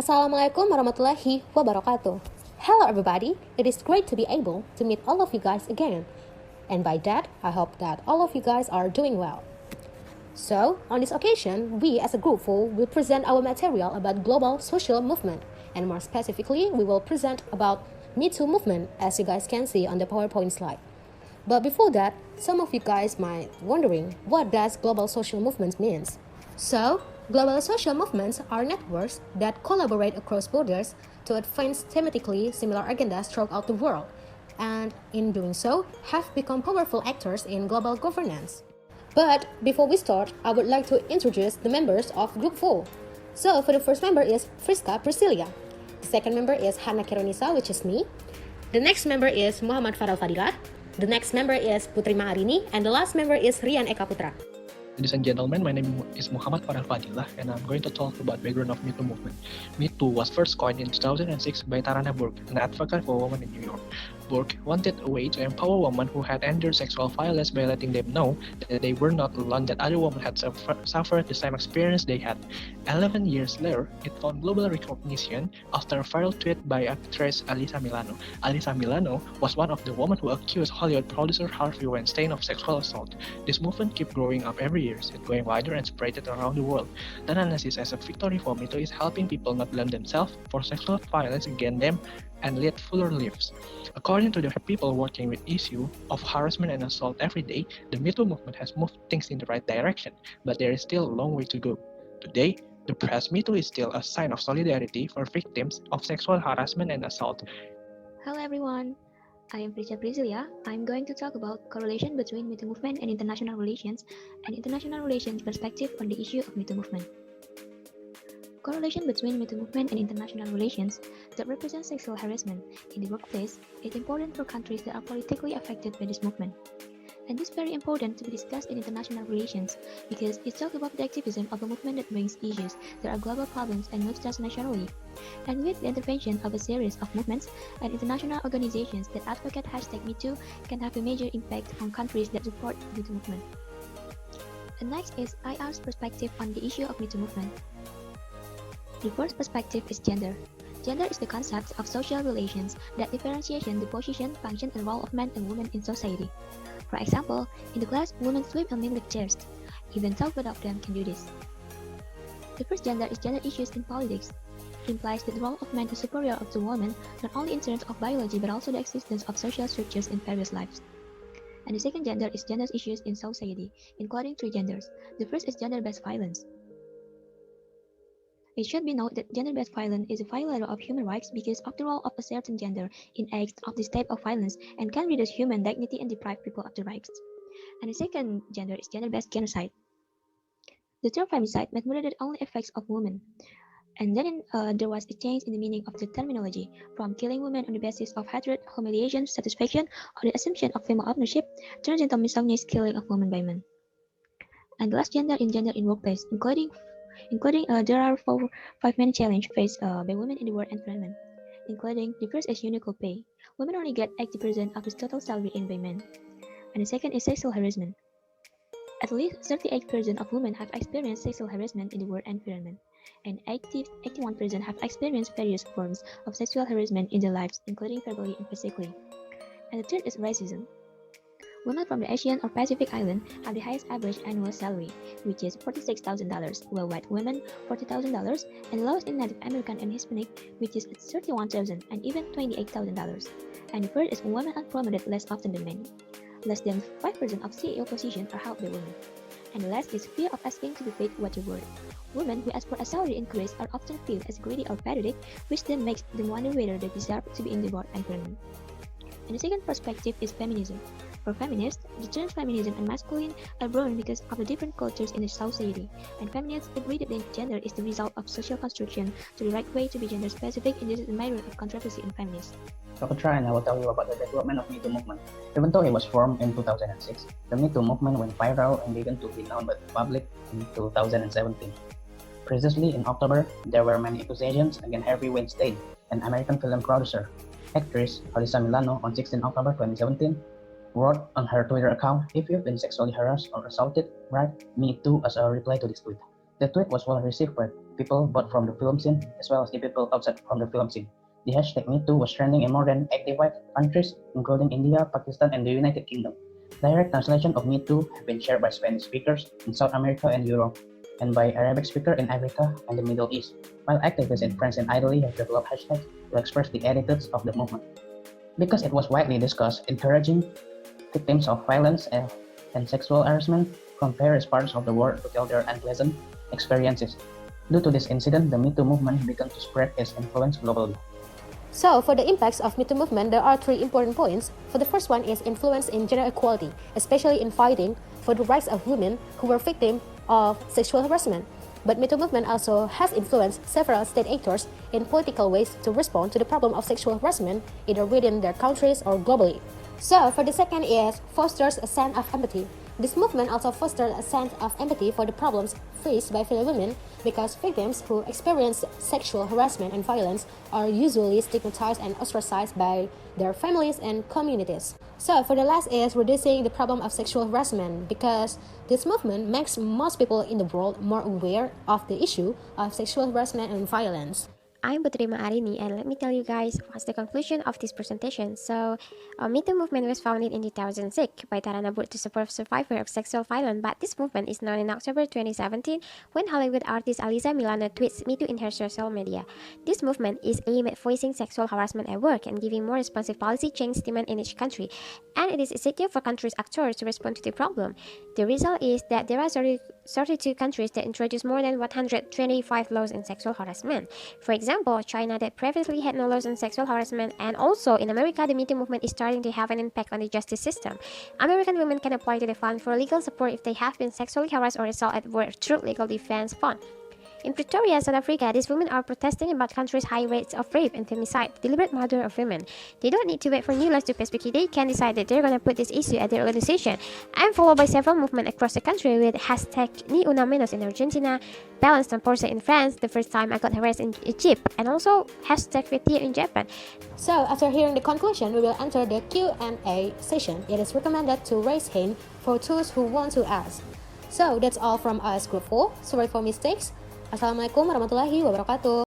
Assalamualaikum warahmatullahi wabarakatuh. Hello everybody, it is great to be able to meet all of you guys again. And by that, I hope that all of you guys are doing well. So, on this occasion, we as a group will present our material about global social movement. And more specifically, we will present about Me Too movement, as you guys can see on the PowerPoint slide. But before that, some of you guys might wondering, what does global social movement means? So, global social movements are networks that collaborate across borders to advance thematically similar agendas throughout the world, and in doing so, have become powerful actors in global governance. But before we start, I would like to introduce the members of Group 4. So, for the first member is Friska Priscilia. The second member is Hana Keronisa, which is me. The next member is Muhammad Faral Fadilah. The next member is Putri Maharini, and the last member is Rian Eka Putra. Ladies and gentlemen, my name is Muhammad Faral Fadilah, and I'm going to talk about background of Me Too movement. Me Too was first coined in 2006 by Tarana Burke, an advocate for women in New York. Burke wanted a way to empower women who had endured sexual violence by letting them know that they were not alone, that other women had suffered the same experience they had. 11 years later, it found global recognition after a viral tweet by actress Alyssa Milano. Alyssa Milano was one of the women who accused Hollywood producer Harvey Weinstein of sexual assault. This movement kept growing up every year, it going wider and spread it around the world. The analysis as a victory for Me Too is helping people not blame themselves for sexual violence against them and lead fuller lives. According to the people working with issue of harassment and assault every day, the Me Too movement has moved things in the right direction, but there is still a long way to go. Today, the press Me Too is still a sign of solidarity for victims of sexual harassment and assault. Hello everyone, I am Friska Priscilia. I'm going to talk about correlation between Me Too movement and international relations perspective on the issue of Me Too movement. Correlation between Me Too movement and international relations that represent sexual harassment in the workplace is important for countries that are politically affected by this movement. And this is very important to be discussed in international relations because it talks about the activism of a movement that brings issues that are global problems and not just nationally. And with the intervention of a series of movements and international organizations that advocate #MeToo can have a major impact on countries that support the Me Too movement. And next is EIR's perspective on the issue of Me Too movement. The first perspective is gender. Gender is the concept of social relations that differentiation the position, function, and role of men and women in society. For example, in the class, women sweep and lift chairs, even though both of them can do this. The first gender is gender issues in politics. It implies that the role of men is superior to women, not only in terms of biology but also the existence of social structures in various lives. And the second gender is gender issues in society, including three genders. The first is gender-based violence. It should be noted that gender-based violence is a violator of human rights because of the role of a certain gender in acts of this type of violence and can reduce human dignity and deprive people of their rights. And the second gender is gender-based genocide. The term femicide meant murder that only affects of women. And then there was a change in the meaning of the terminology from killing women on the basis of hatred, humiliation, satisfaction, or the assumption of female ownership, turned into misogynist killing of women by men. And the last gender in workplace, including there are five main challenges faced by women in the work environment, including the first is unequal pay. Women only get 80% of the total salary earned by men. And the second is sexual harassment. At least 38% of women have experienced sexual harassment in the work environment, and 81% have experienced various forms of sexual harassment in their lives, including verbally and physically. And the third is racism. Women from the Asian or Pacific Island have the highest average annual salary, which is $46,000, while white women $40,000, and the lowest in Native American and Hispanic, which is $31,000 and even $28,000. And the third is women are promoted less often than men. Less than 5% of CEO positions are held by women. And the last is fear of asking to be paid what you're worth. Women who ask for a salary increase are often viewed as greedy or pathetic, which then makes them wonder whether they deserve to be in the work environment. And the second perspective is feminism. For feminists, the terms feminism and masculine are born because of the different cultures in the society, and feminists agree that gender is the result of social construction to the right way to be gender specific, and this is a matter of controversy in feminists. So Kutra, and I will tell you about the development of Me Too movement. Even though it was formed in 2006, the Me Too movement went viral and began to be known by the public in 2017. Previously, in October, there were many accusations against Harvey Weinstein, an American film producer. Actress Alyssa Milano on 16 October 2017 wrote on her Twitter account, "If you've been sexually harassed or assaulted, write Me Too" as a reply to this tweet. The tweet was well received by people both from the film scene as well as the people outside from the film scene. The hashtag MeToo was trending in more than 85 countries, including India, Pakistan, and the United Kingdom. Direct translation of MeToo have been shared by Spanish speakers in South America and Europe, and by Arabic speakers in Africa and the Middle East, while activists in France and Italy have developed hashtags to express the attitudes of the movement. Because it was widely discussed, encouraging victims of violence and sexual harassment from various parts of the world to tell their unpleasant experiences. Due to this incident, the MeToo movement began to spread its influence globally. So, for the impacts of MeToo movement, there are three important points. For the first one is influence in gender equality, especially in fighting for the rights of women who were victims of sexual harassment. But MeToo movement also has influenced several state actors in political ways to respond to the problem of sexual harassment, either within their countries or globally. So, for the second is fosters a sense of empathy. This movement also fosters a sense of empathy for the problems faced by fellow women because victims who experience sexual harassment and violence are usually stigmatized and ostracized by their families and communities. So, for the last is reducing the problem of sexual harassment because this movement makes most people in the world more aware of the issue of sexual harassment and violence. I'm Putri Ma'arini, and let me tell you guys what's the conclusion of this presentation. So, Me Too movement was founded in 2006 by Tarana Burke to support survivors of sexual violence, but this movement is known in October 2017 when Hollywood artist Aliza Milano tweets Me Too in her social media. This movement is aimed at voicing sexual harassment at work and giving more responsive policy change demand in each country, and it is essential for countries' actors to respond to the problem. The result is that there are 32 countries that introduce more than 125 laws on sexual harassment. For example, China that previously had no laws on sexual harassment, and also in America, the Me Too movement is starting to have an impact on the justice system. American women can apply to the fund for legal support if they have been sexually harassed or assaulted at work through legal defense fund. In Pretoria, South Africa, these women are protesting about country's high rates of rape and femicide, deliberate murder of women. They don't need to wait for new laws to pass because they can decide that they're going to put this issue at their organization. I'm followed by several movements across the country with hashtag Ni Una Menos in Argentina, Balance on Porce in France, the first time I got harassed in Egypt, and also hashtag Fetia in Japan. So, after hearing the conclusion, we will enter the Q&A session. It is recommended to raise hand for those who want to ask. So, that's all from us, Group 4. Sorry for mistakes. Assalamualaikum warahmatullahi wabarakatuh.